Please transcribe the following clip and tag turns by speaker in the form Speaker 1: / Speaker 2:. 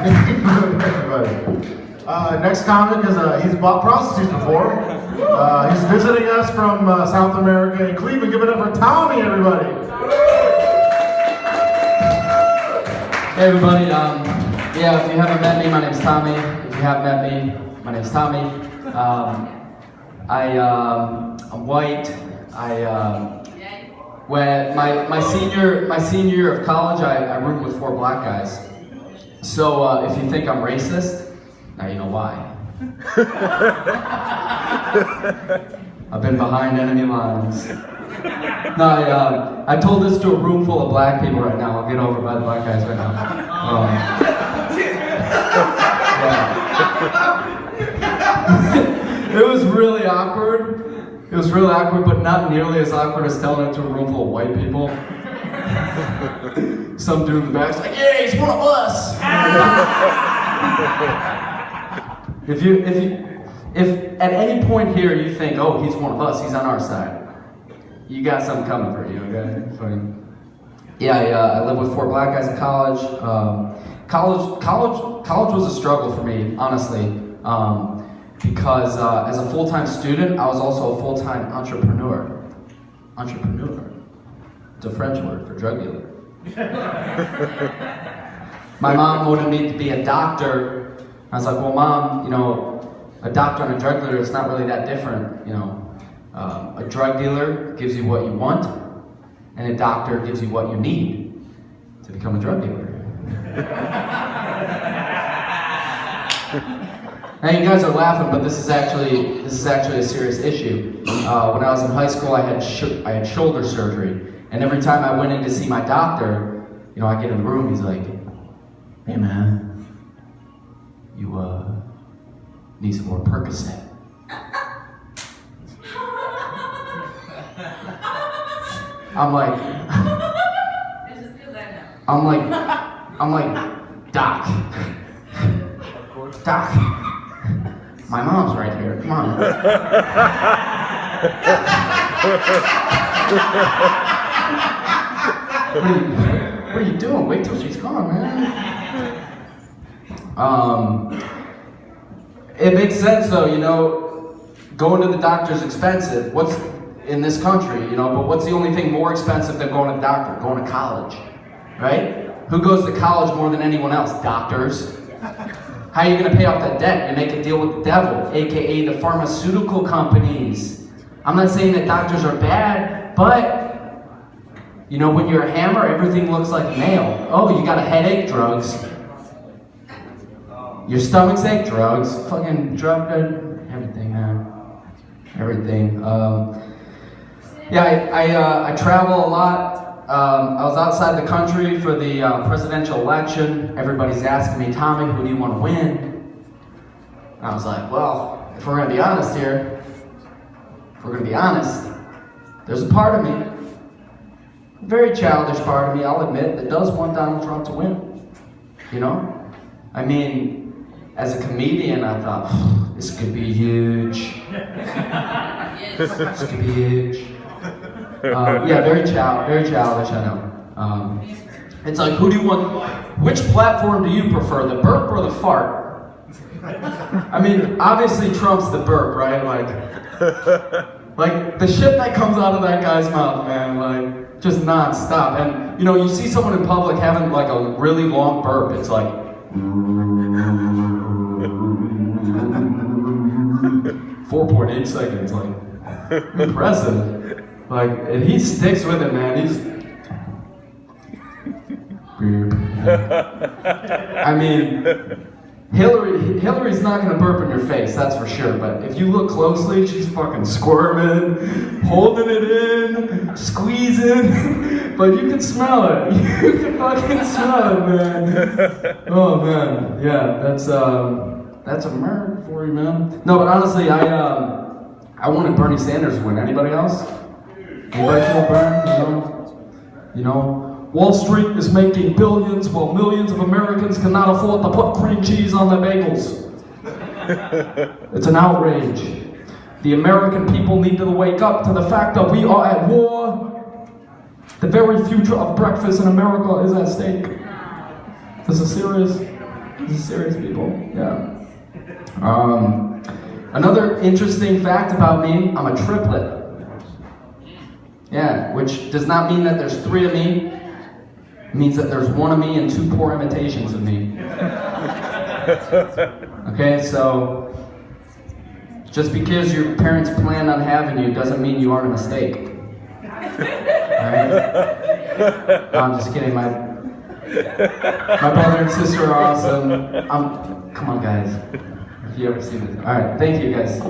Speaker 1: Everybody. Next comic is he's bought prostitutes before. He's visiting us from South America in Cleveland. Give it up for Tommy, everybody.
Speaker 2: Hey everybody. Yeah, if you haven't met me, my name's Tommy. If you have met me, my name's Tommy. I'm white. When my senior year of college, I roomed with 4 black guys. So if you think I'm racist, now you know why. I've been behind enemy lines. No, I told this to a room full of black people right now. I'll get over by the black guys right now. Yeah. It was really awkward. It was really awkward, but not nearly as awkward as telling it to a room full of white people. Some dude in the back's like, "Yeah, he's one of us." If at any point here you think, "Oh, he's one of us, he's on our side," you got something coming for you, okay? Yeah, I lived with 4 black guys in college. College was a struggle for me, honestly, because as a full-time student, I was also a full-time entrepreneur. Entrepreneur. It's a French word for drug dealer. My mom wanted me to be a doctor. I was like, "Well, Mom, you know, a doctor and a drug dealer, it's not really that different, you know. A drug dealer gives you what you want, and a doctor gives you what you need to become a drug dealer." Now you guys are laughing, but this is actually a serious issue. When I was in high school, I had shoulder surgery, and every time I went in to see my doctor, you know, I get in the room, he's like, "Hey man, you need some more Percocet." I'm like, "Doc, my mom's right here, come on." What are you doing? Wait till she's gone, man. It makes sense though, you know, going to the doctor's expensive. What's in this country, you know, but what's the only thing more expensive than going to the doctor? Going to college, right? Who goes to college more than anyone else? Doctors. How are you going to pay off that debt? You make a deal with the devil, aka the pharmaceutical companies. I'm not saying that doctors are bad, but you know, when you're a hammer, everything looks like a nail. Oh, you got a headache? Drugs. Your stomach's ache? Drugs. Fucking drug, everything, man. Everything. Yeah, I travel a lot. I was outside the country for the presidential election. Everybody's asking me, "Tommy, who do you want to win?" And I was like, well, if we're going to be honest here, there's a part of me, a very childish part of me, I'll admit, that does want Donald Trump to win. You know? I mean, as a comedian, I thought, this could be huge. This could be huge. Yeah, very childish, I know. It's like, who do you want, which platform do you prefer, the burp or the fart? I mean, obviously Trump's the burp, right? Like the shit that comes out of that guy's mouth, man, like, just non-stop. And, you know, you see someone in public having like a really long burp, it's like, 4.8 seconds, like, impressive. Like, and he sticks with it, man. I mean, Hillary's not gonna burp in your face, that's for sure. But if you look closely, she's fucking squirming, holding it in, squeezing. But you can smell it. You can fucking smell it, man. Oh man, yeah, that's a murder for you, man. No, but honestly, I wanted Bernie Sanders to win. Anybody else? Anybody feel burned? You know, Wall Street is making billions while millions of Americans cannot afford to put cream cheese on their bagels. It's an outrage. The American people need to wake up to the fact that we are at war. The very future of breakfast in America is at stake. This is serious. This is serious, people. Yeah. Another interesting fact about me, I'm a triplet. Yeah, which does not mean that there's 3 of me. It means that there's 1 of me and 2 poor imitations of me. Okay, so just because your parents planned on having you doesn't mean you aren't a mistake. Alright? No, I'm just kidding. My brother and sister are awesome. Come on, guys. If you ever see this. Alright, thank you, guys.